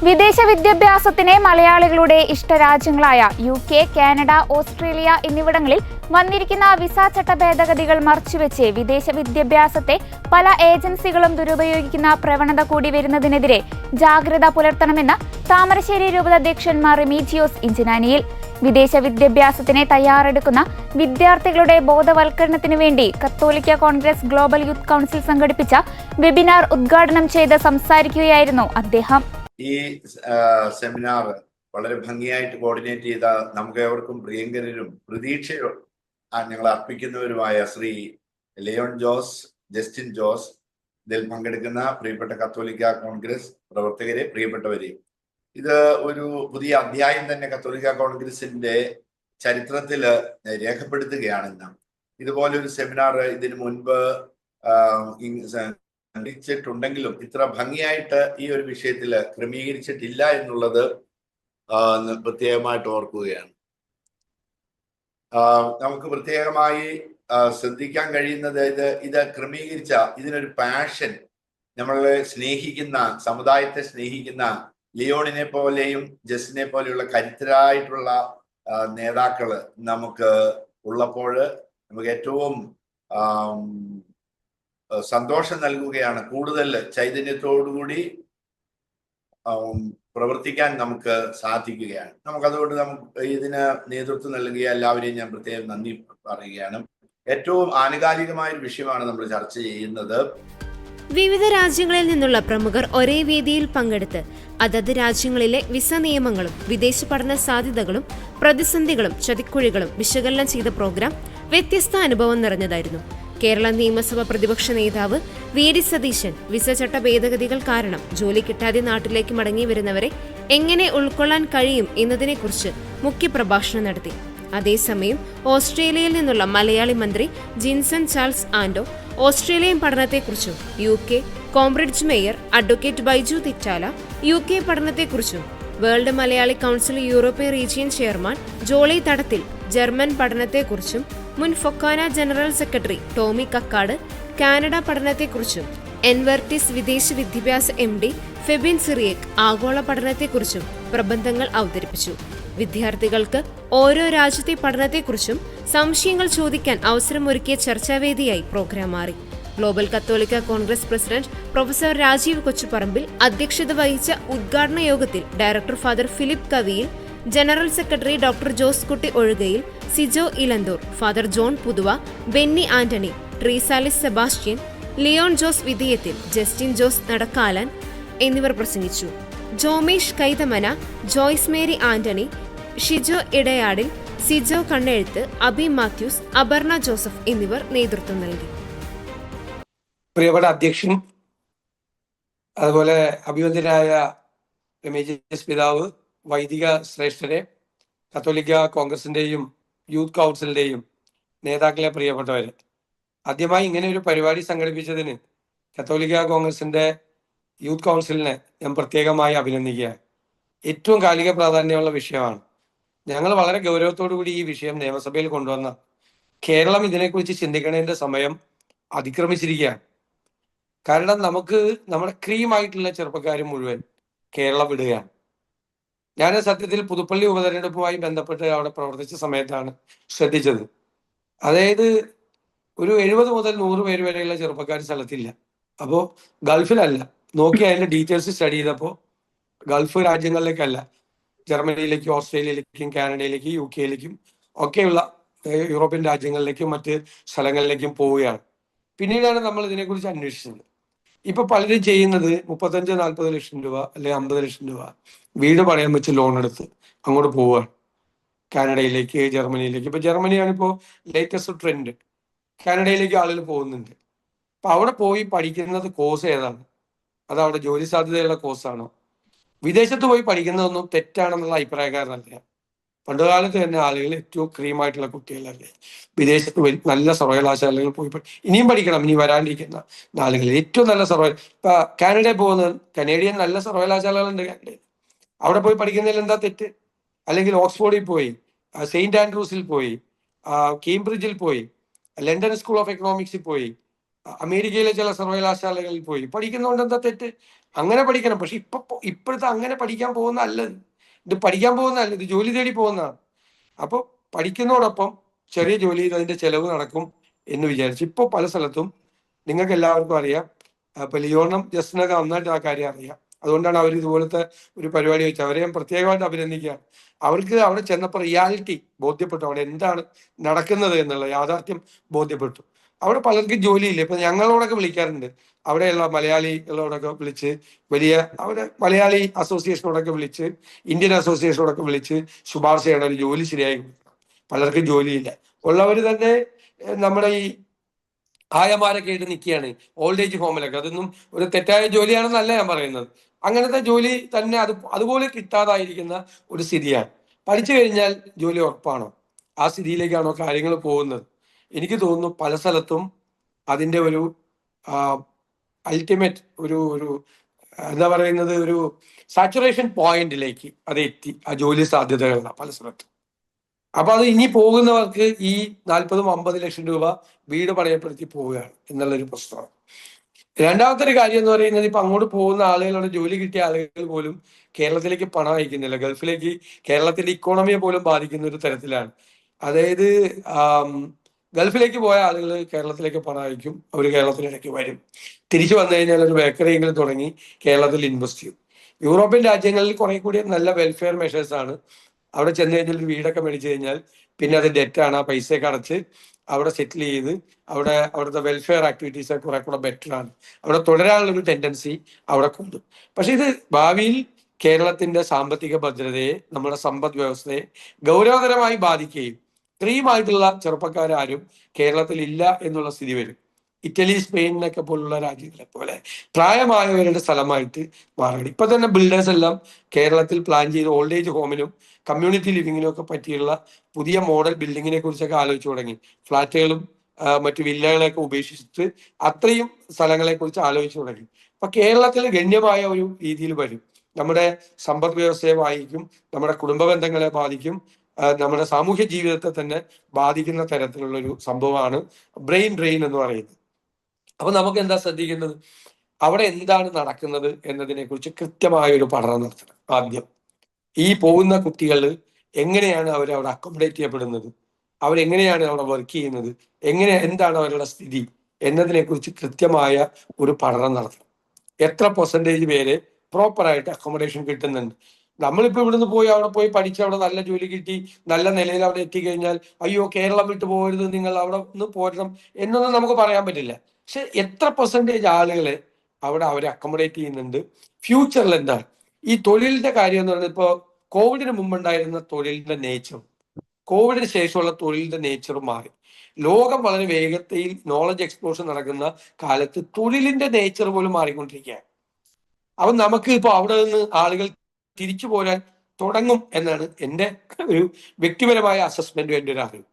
വിദേശ വിദ്യാഭ്യാസത്തിന് മലയാളികളുടെ ഇഷ്ടരാജ്യങ്ങളായ UK, കാനഡ, ഓസ്ട്രേലിയ എന്നിവിടങ്ങളിൽ വന്നിരിക്കുന്ന വിസ ചട്ട ഭേദഗതികൾ മറച്ചുവെച്ച് വിദേശ വിദ്യാഭ്യാസത്തെ പല ഏജൻസികളും ദുരുപയോഗിക്കുന്ന പ്രവണത കൂടി വരുന്നതിനെതിരെ ജാഗ്രത പുലർത്തണമെന്ന് താമരശ്ശേരി രൂപതാധ്യക്ഷൻ മാർ റെമീജിയോസ് ഇഞ്ചനാനിയിൽ. വിദേശ വിദ്യാഭ്യാസത്തിന് തയ്യാറെടുക്കുന്ന വിദ്യാർത്ഥികളുടെ ബോധവൽക്കരണത്തിനു വേണ്ടി കത്തോലിക്ക കോൺഗ്രസ് ഗ്ലോബൽ യൂത്ത് കൗൺസിൽ സംഘടിപ്പിച്ച വെബിനാർ ഉദ്ഘാടനം ചെയ്ത് സംസാരിക്കുകയായിരുന്നു അദ്ദേഹം. ഈ സെമിനാർ വളരെ ഭംഗിയായിട്ട് കോർഡിനേറ്റ് ചെയ്ത നമുക്ക് ഏവർക്കും പ്രിയങ്കരരും പ്രതീക്ഷയും ഞങ്ങൾ അർപ്പിക്കുന്നവരുമായ ശ്രീ ലിയോൺ ജോസ്, ജസ്റ്റിൻ ജോസ്, ഇതിൽ പങ്കെടുക്കുന്ന പ്രിയപ്പെട്ട കത്തോലിക്ക കോൺഗ്രസ് പ്രവർത്തകരെ, പ്രിയപ്പെട്ടവരെ, ഇത് ഒരു പുതിയ അധ്യായം തന്നെ കത്തോലിക്ക കോൺഗ്രസിന്റെ ചരിത്രത്തിൽ രേഖപ്പെടുത്തുകയാണ്. ഇന്ന് ഇതുപോലൊരു സെമിനാർ ഇതിനു മുൻപ് ിട്ടുണ്ടെങ്കിലും ഇത്ര ഭംഗിയായിട്ട് ഈ ഒരു വിഷയത്തിൽ ക്രമീകരിച്ചിട്ടില്ല എന്നുള്ളത് പ്രത്യേകമായിട്ട് ഓർക്കുകയാണ്. നമുക്ക് പ്രത്യേകമായി ശ്രദ്ധിക്കാൻ കഴിയുന്നത് ഇത് ക്രമീകരിച്ച ഇതിനൊരു പാഷൻ, നമ്മളെ സ്നേഹിക്കുന്ന, സമുദായത്തെ സ്നേഹിക്കുന്ന ലിയോണിനെ പോലെയും ജസ്റ്റിനെ പോലെയുള്ള കരുത്തരായിട്ടുള്ള നേതാക്കള് നമുക്ക് ഉള്ളപ്പോൾ നമുക്ക് ഏറ്റവും സന്തോഷം നൽകുകയാണ്. കൂടുതൽ ചൈതന്യത്തോടുകൂടി പ്രവർത്തിക്കാൻ നമുക്ക് സാധിക്കുകയാണ്. നമുക്കതുകൊണ്ട് ഇതിന് നേതൃത്വം നൽകിയ എല്ലാവരെയും ഞാൻ പ്രത്യേകം നന്ദി പറയുകയാണ്. ഏറ്റവും ആനുകാലികമായ ഒരു വിഷയമാണ് നമ്മൾ ചർച്ച ചെയ്യുന്നത്. വിവിധ രാജ്യങ്ങളിൽ നിന്നുള്ള പ്രമുഖർ ഒരേ വേദിയിൽ പങ്കെടുത്ത് അതത് രാജ്യങ്ങളിലെ വിസ നിയമങ്ങളും വിദേശ പഠന സാധ്യതകളും പ്രതിസന്ധികളും ചതിക്കുഴികളും വിശകലനം ചെയ്ത പ്രോഗ്രാം വ്യത്യസ്ത അനുഭവം നിറഞ്ഞതായിരുന്നു. കേരള നിയമസഭ പ്രതിപക്ഷ നേതാവ് വി.ഡി. സതീശൻ വിസ ചട്ട ഭേദഗതികൾ കാരണം ജോലി കിട്ടാതെ നാട്ടിലേക്ക് മടങ്ങി വരുന്നവരെ എങ്ങനെ ഉൾക്കൊള്ളാൻ കഴിയും എന്നതിനെക്കുറിച്ച് മുഖ്യപ്രഭാഷണം നടത്തി. അതേസമയം ഓസ്ട്രേലിയയിൽ നിന്നുള്ള മലയാളി മന്ത്രി ജിൻസൺ ചാൾസ് ആൻഡോ ഓസ്ട്രേലിയൻ പഠനത്തെക്കുറിച്ചും UK Cambridge mayor advocate Baiju Thittala UK പഠനത്തെക്കുറിച്ചും world Malayali council European region chairman Jolly Thadathil German പഠനത്തെക്കുറിച്ചും മുൻ Fokana general secretary Tomy Kakkad Canada പഠനത്തെക്കുറിച്ചും എൻവർട്ടിസ് വിദേശ വിദ്യാഭ്യാസ MD ഫെബിൻ സിറിയക് ആഗോള പഠനത്തെക്കുറിച്ചും പ്രബന്ധങ്ങൾ അവതരിപ്പിച്ചു. വിദ്യാർത്ഥികൾക്ക് ഓരോ രാജ്യത്തെ പഠനത്തെക്കുറിച്ചും സംശയങ്ങൾ ചോദിക്കാൻ അവസരമൊരുക്കിയ ചർച്ചാവേദിയായി പ്രോഗ്രാം മാറി. ഗ്ലോബൽ കത്തോലിക്ക congress president professor Rajeev Kochuparambil അധ്യക്ഷത വഹിച്ച ഉദ്ഘാടന യോഗത്തിൽ director father Philip Kaviyil, general secretary doctor Jose Kutty Ozhukayil, Sijo Ilanthoor, father John Puthuva, Benny Antony, Treesalis Sebastian, Leon Jose Vidheyathil, Justin Jose Nadakkalan എന്നിവർ പ്രസംഗിച്ചു. ജോമേഷ് കൈതമന, ജോയ്സ് മേരി ആന്റണി, ഷിജോ ഇടയാടിൽ, സിജോ കണ്ണെഴുത്ത്, അബി മാത്യൂസ്, അപർണ ജോസഫ് എന്നിവർ നേതൃത്വം നൽകി. പ്രിയപ്പെട്ട അധ്യക്ഷൻ, അതുപോലെ അഭിവന്ദനായ രമേശ് പിതാവ്, വൈദിക ശ്രേഷ്ഠരെ, കത്തോലിക്ക കോൺഗ്രസിന്റെയും യൂത്ത് കൗൺസിലിന്റെയും നേതാക്കളെ, പ്രിയപ്പെട്ടവരെ, ആദ്യമായി ഇങ്ങനെ ഒരു പരിപാടി സംഘടിപ്പിച്ചതിന് കത്തോലിക്ക കോൺഗ്രസിന്റെ യൂത്ത് കൗൺസിലിനെ ഞാൻ പ്രത്യേകമായി അഭിനന്ദിക്കുകയാണ്. ഏറ്റവും കാലിക പ്രാധാന്യമുള്ള വിഷയമാണ്. ഞങ്ങൾ വളരെ ഗൗരവത്തോടു കൂടി ഈ വിഷയം നിയമസഭയിൽ കൊണ്ടുവന്ന കേരളം ഇതിനെക്കുറിച്ച് ചിന്തിക്കുന്നതിന്റെ സമയം അതിക്രമിച്ചിരിക്കുകയാണ്. കാരണം നമുക്ക് നമ്മുടെ ക്രീമായിട്ടുള്ള ചെറുപ്പക്കാർ മുഴുവൻ കേരളം വിടുകയാണ്. ഞാൻ സത്യത്തിൽ പുതുപ്പള്ളി ഉപതെരഞ്ഞെടുപ്പുമായി ബന്ധപ്പെട്ട് അവിടെ പ്രവർത്തിച്ച സമയത്താണ് ശ്രദ്ധിച്ചത്. അതായത് ഒരു 70 മുതൽ 100 പേര് വരെയുള്ള ചെറുപ്പക്കാർ സ്ഥലത്തില്ല. അപ്പോൾ ഗൾഫിലല്ല, നോക്കി അതിന്റെ ഡീറ്റെയിൽസ് സ്റ്റഡി ചെയ്തപ്പോൾ ഗൾഫ് രാജ്യങ്ങളിലേക്കല്ല, ജർമ്മനിയിലേക്കും ഓസ്ട്രേലിയയിലേക്കും കാനഡയിലേക്കും UK ഒക്കെയുള്ള യൂറോപ്യൻ രാജ്യങ്ങളിലേക്കും മറ്റ് സ്ഥലങ്ങളിലേക്കും പോവുകയാണ്. പിന്നീടാണ് നമ്മൾ ഇതിനെക്കുറിച്ച് അന്വേഷിച്ചത്. ഇപ്പൊ പലരും ചെയ്യുന്നത് 35-40 ലക്ഷം രൂപ അല്ലെങ്കിൽ 50 ലക്ഷം രൂപ വീട് പണയം വെച്ച് ലോൺ എടുത്ത് അങ്ങോട്ട് പോവുകയാണ്, കാനഡയിലേക്ക്, ജർമ്മനിയിലേക്ക്. ഇപ്പൊ ജർമ്മനിയാണ് ഇപ്പോൾ ലേറ്റസ്റ്റ് ട്രെൻഡ്. കാനഡയിലേക്ക് ആളുകൾ പോകുന്നുണ്ട്. അപ്പൊ അവിടെ പോയി പഠിക്കുന്നത് കോഴ്സ് ഏതാണ്? അത് അവിടെ ജോലി സാധ്യതയുള്ള കോഴ്സാണോ? വിദേശത്ത് പോയി പഠിക്കുന്നതൊന്നും തെറ്റാണെന്നുള്ള അഭിപ്രായക്കാരനല്ല. പണ്ടുകാലത്ത് തന്നെ ആളുകൾ ഏറ്റവും ക്രീമായിട്ടുള്ള കുട്ടികളല്ലേ വിദേശത്ത് പോയി നല്ല സർവകലാശാലകൾ പോയി ഇനിയും പഠിക്കണം. ഇനി വരാണ്ടിരിക്കുന്ന ആളുകൾ ഏറ്റവും നല്ല ഇപ്പൊ കാനഡയിൽ പോകുന്ന കനേഡിയൻ നല്ല സർവകലാശാലകളുണ്ട് കാനഡയിൽ. അവിടെ പോയി പഠിക്കുന്നതിൽ എന്താ തെറ്റ്? അല്ലെങ്കിൽ ഓക്സ്ഫോർഡിൽ പോയി, സെയിന്റ് ആൻഡ്രൂസിൽ പോയി, കേംബ്രിഡ്ജിൽ പോയി, ലണ്ടൻ സ്കൂൾ ഓഫ് എക്കണോമിക്സിൽ പോയി, അമേരിക്കയിലെ ചില സർവകലാശാലകളിൽ പോയി പഠിക്കുന്നതുകൊണ്ട് എന്താ തെറ്റ്? അങ്ങനെ പഠിക്കണം. പക്ഷെ ഇപ്പോഴത്തെ അങ്ങനെ പഠിക്കാൻ പോകുന്നതല്ല ഇത് പഠിക്കാൻ പോകുന്നതല്ല, ഇത് ജോലി തേടി പോകുന്നതാണ്. അപ്പോൾ പഠിക്കുന്നതോടൊപ്പം ചെറിയ ജോലി ചെയ്ത് അതിന്റെ ചെലവ് നടക്കും എന്ന് വിചാരിച്ചു. ഇപ്പോൾ പല സ്ഥലത്തും നിങ്ങൾക്ക് എല്ലാവർക്കും അറിയാം, ഇപ്പൊ ലിയോണും ജസ്റ്റിനൊക്കെ നന്നായിട്ട് ആ കാര്യം അറിയാം. അതുകൊണ്ടാണ് അവർ ഇതുപോലത്തെ ഒരു പരിപാടി വെച്ചത്. അവരെ ഞാൻ പ്രത്യേകമായിട്ട് അഭിനന്ദിക്കുകയാണ്. അവർക്ക് അവിടെ ചെന്നപ്പോൾ റിയാലിറ്റി ബോധ്യപ്പെട്ടു, അവിടെ എന്താണ് നടക്കുന്നത് എന്നുള്ള യാഥാർത്ഥ്യം ബോധ്യപ്പെട്ടു. അവിടെ പലർക്കും ജോലിയില്ല. ഇപ്പൊ ഞങ്ങളോടൊക്കെ വിളിക്കാറുണ്ട്, അവിടെയുള്ള മലയാളികളോടൊക്കെ വിളിച്ച്, വലിയ അവിടെ മലയാളി അസോസിയേഷനോടൊക്കെ വിളിച്ച്, ഇന്ത്യൻ അസോസിയേഷനോടൊക്കെ വിളിച്ച് ശുപാർശ ചെയ്യണം, ഒരു ജോലി ശരിയായി കൊടുക്കണം. പലർക്കും ജോലിയില്ല. ഉള്ളവർ തന്നെ നമ്മുടെ ഈ ആയമാരൊക്കെ ആയിട്ട് നിൽക്കുകയാണ് ഓൾഡ് ഏജ് ഹോമിലൊക്കെ. അതൊന്നും ഒരു തെറ്റായ ജോലിയാണെന്നല്ല ഞാൻ പറയുന്നത്. അങ്ങനത്തെ ജോലി തന്നെ അതുപോലെ കിട്ടാതായിരിക്കുന്ന ഒരു സ്ഥിതിയാണ്. പഠിച്ചു കഴിഞ്ഞാൽ ജോലി ഉറപ്പാണോ? ആ സ്ഥിതിയിലേക്കാണോ കാര്യങ്ങൾ പോകുന്നത്? എനിക്ക് തോന്നുന്നു പല സ്ഥലത്തും അതിൻ്റെ ഒരു അൾട്ടിമേറ്റ് ഒരു എന്താ പറയുന്നത്, ഒരു സാച്ചുറേഷൻ പോയിന്റിലേക്ക് അത് എത്തി, ആ ജോലി സാധ്യതകളുള്ള പല സ്ഥലത്തും. അപ്പൊ അത് ഇനി പോകുന്നവർക്ക് ഈ 40-50 ലക്ഷം രൂപ വീട് പണയപ്പെടുത്തി പോവുകയാണ് എന്നുള്ളൊരു പ്രശ്നമാണ്. രണ്ടാമത്തെ ഒരു കാര്യം എന്ന് പറയുന്നത്, ഇപ്പൊ അങ്ങോട്ട് പോകുന്ന ആളുകളുടെ ജോലി കിട്ടിയ ആളുകൾ പോലും കേരളത്തിലേക്ക് പണം അയക്കുന്നില്ല. ഗൾഫിലേക്ക് കേരളത്തിന്റെ ഇക്കോണമിയെ പോലും ബാധിക്കുന്ന ഒരു തരത്തിലാണ്. അതായത് ഗൾഫിലേക്ക് പോയ ആളുകൾ കേരളത്തിലേക്ക് പണം അയക്കും, അവർ കേരളത്തിലേക്ക് വരും, തിരിച്ചു വന്നു കഴിഞ്ഞാൽ ഒരു ബേക്കറിയെങ്കിലും തുടങ്ങി കേരളത്തിൽ ഇൻവെസ്റ്റ് ചെയ്യും. യൂറോപ്യൻ രാജ്യങ്ങളിൽ കുറെ കൂടി നല്ല വെൽഫെയർ മെഷേഴ്സ് ആണ്. അവിടെ ചെന്ന് കഴിഞ്ഞാൽ ഒരു വീടൊക്കെ മേടിച്ചു കഴിഞ്ഞാൽ പിന്നെ അത് ഡെറ്റാണ്, ആ പൈസയൊക്കെ അടച്ച് അവിടെ സെറ്റിൽ ചെയ്ത് അവിടുത്തെ വെൽഫെയർ ആക്ടിവിറ്റീസ് കുറെ കൂടെ ബെറ്റർ ആണ്. അവിടെ തുടരാനുള്ള ഒരു ടെൻഡൻസി അവിടെ കൊണ്ടു. പക്ഷെ ഇത് ഭാവിയിൽ കേരളത്തിന്റെ സാമ്പത്തിക ഭദ്രതയെ, നമ്മുടെ സമ്പദ് വ്യവസ്ഥയെ ഗൗരവതരമായി ബാധിക്കുകയും ക്രീമായിട്ടുള്ള ചെറുപ്പക്കാരും കേരളത്തിൽ ഇല്ല എന്നുള്ള സ്ഥിതി വരും. ഇറ്റലി, സ്പെയിനിനൊക്കെ പോലുള്ള രാജ്യങ്ങളെ പോലെ പ്രായമായവരുടെ സ്ഥലമായിട്ട് മാറണം. ഇപ്പൊ തന്നെ ബിൽഡേഴ്സ് എല്ലാം കേരളത്തിൽ പ്ലാൻ ചെയ്ത് ഓൾഡ് ഏജ് ഹോമിനും കമ്മ്യൂണിറ്റി ലിവിങ്ങിനും ഒക്കെ പറ്റിയുള്ള പുതിയ മോഡൽ ബിൽഡിങ്ങിനെ കുറിച്ചൊക്കെ ആലോചിച്ചു തുടങ്ങി. ഫ്ലാറ്റുകളും മറ്റു വില്ലകളെയൊക്കെ ഉപേക്ഷിച്ചിട്ട് അത്രയും സ്ഥലങ്ങളെ കുറിച്ച് ആലോചിച്ചു തുടങ്ങി. അപ്പൊ കേരളത്തിൽ ഗണ്യമായ ഒരു രീതിയിൽ വരും. നമ്മുടെ സമ്പദ് വ്യവസ്ഥയെ ബാധിക്കും, നമ്മുടെ കുടുംബ ബന്ധങ്ങളെ ബാധിക്കും, നമ്മുടെ സാമൂഹ്യ ജീവിതത്തെ തന്നെ ബാധിക്കുന്ന തരത്തിലുള്ള ഒരു സംഭവമാണ് ബ്രെയിൻ ഡ്രെയിൻ എന്ന് പറയുന്നത്. അപ്പൊ നമുക്ക് എന്താ ശ്രദ്ധിക്കുന്നത്? അവിടെ എന്താണ് നടക്കുന്നത് എന്നതിനെ കുറിച്ച് കൃത്യമായ ഒരു പഠനം നടത്തണം. ആദ്യം ഈ പോകുന്ന കുട്ടികൾ എങ്ങനെയാണ് അവിടെ അക്കോമഡേറ്റ് ചെയ്യപ്പെടുന്നത്, അവരെങ്ങനെയാണ് അവിടെ വർക്ക് ചെയ്യുന്നത്, എന്താണ് അവരുടെ സ്ഥിതി എന്നതിനെ കുറിച്ച് കൃത്യമായ ഒരു പഠനം നടത്തണം. എത്ര പെർസെൻറ്റേജ് പേര് പ്രോപ്പറായിട്ട് അക്കോമഡേഷൻ കിട്ടുന്നുണ്ട്? നമ്മളിപ്പോ ഇവിടുന്ന് പോയി അവിടെ പോയി പഠിച്ച് അവിടെ നല്ല ജോലി കിട്ടി നല്ല നിലയിൽ അവിടെ എത്തിക്കഴിഞ്ഞാൽ അയ്യോ കേരളം വിട്ടു പോകരുത്, നിങ്ങൾ അവിടെ നിന്ന് പോരണം എന്നൊന്നും നമുക്ക് പറയാൻ പറ്റില്ല. പക്ഷെ എത്ര പെർസെൻറ്റേജ് ആളുകളെ അവിടെ അവരെ അക്കോമഡേറ്റ് ചെയ്യുന്നുണ്ട്? ഫ്യൂച്ചറിൽ എന്താണ് ഈ തൊഴിലിന്റെ കാര്യം എന്ന് പറയുന്നത്? ഇപ്പോൾ കോവിഡിന് മുമ്പുണ്ടായിരുന്ന തൊഴിലിന്റെ നേച്ചറും കോവിഡിന് ശേഷമുള്ള തൊഴിലിന്റെ നേച്ചറും മാറി. ലോകം വളരെ വേഗത്തിൽ നോളജ് എക്സ്പ്ലോഷൻ നടക്കുന്ന കാലത്ത് തൊഴിലിന്റെ നേച്ചർ പോലും മാറിക്കൊണ്ടിരിക്കുകയാണ്. അപ്പൊ നമുക്ക് ഇപ്പൊ അവിടെ നിന്ന് ആളുകൾ തിരിച്ചു പോരാൻ തുടങ്ങും എന്നാണ് എൻ്റെ ഒരു വ്യക്തിപരമായ അസസ്മെന്റും എൻ്റെ ഒരു അറിവ്.